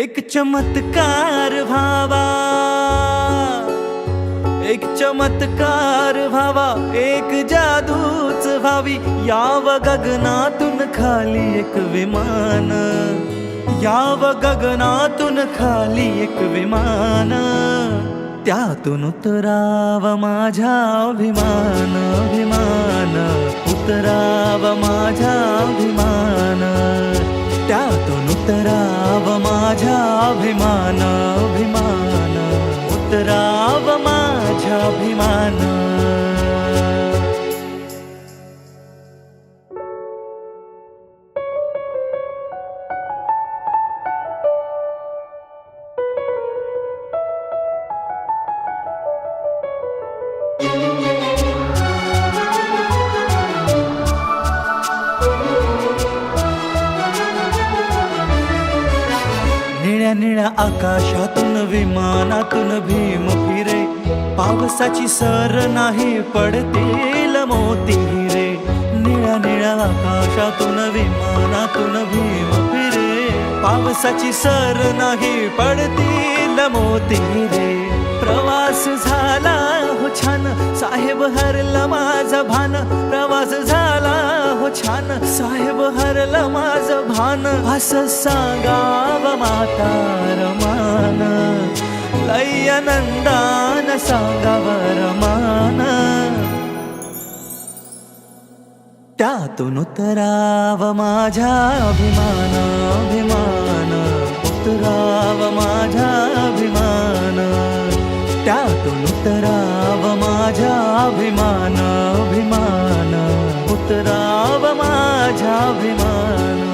एक चमत्कार व्हावा, एक चमत्कार व्हावा, एक जादूच व्हावी, याव गगनातून खाली एक विमान, याव गगनातून खाली एक विमान, त्यातून उतराव माझा अभिमान, अभिमान, उतराव माझा अभिमान, त्यातून उतराव माझा अभिमान, अभिमान, उतराव माझा अभिमान। निळ्या निळ्या आकाशातून विमानातून भीम फिरे, पावसाची सर नाही पडतील मोती हिरे। निळ्या निळ्या आकाशातून विमानातून भीम फिरे, पावसाची सर नाही पडतील मोती हिरे। प्रवास झाला हो छान, साहेब हरलं माझं भान, प्रवास झाला हो छान, साहेब हरलं माझं भान, असं सांगाव माता रमान, लय आनंदान सांगाव रमान, त्यातून उतराव माझा अभिमान, अभिमान, उतराव माझा अभिमान, त्यातून उतराव माझा अभिमान, अभिमान, उतराव माझा अभिमान।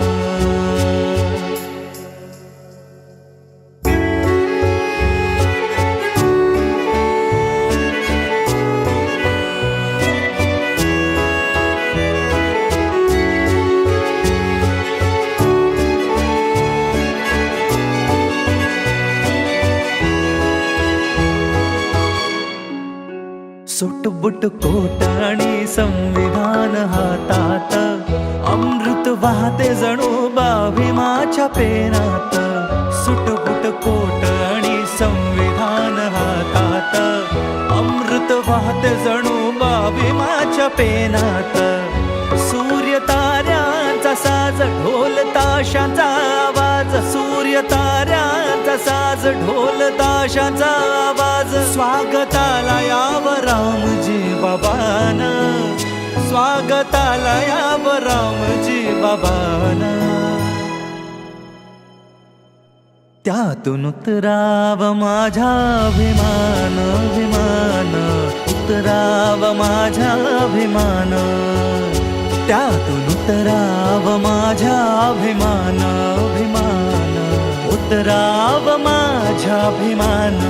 सुटबुट कोट आणि संविधान हातात, अमृत वाहते जणू भीमाच्या पेनात। सुटबुट कोट आणि संविधान हातात, अमृत वाहते जणू भीमाच्या पेनात। सूर्य ताऱ्यांचा साज, ढोल ताशांचा आवाज, सूर्य ताऱ्यांचा साज, ढोल ताशांचा आवाज, स्वागताला याव रामजी बाबाना, स्वागताला याव रामजी बाबाना, त्यातून उतराव माझा अभिमान, अभिमान, उतराव माझा अभिमान, त्यातून उतराव माझा अभिमान, अभिमान, उतराव माझा अभिमान।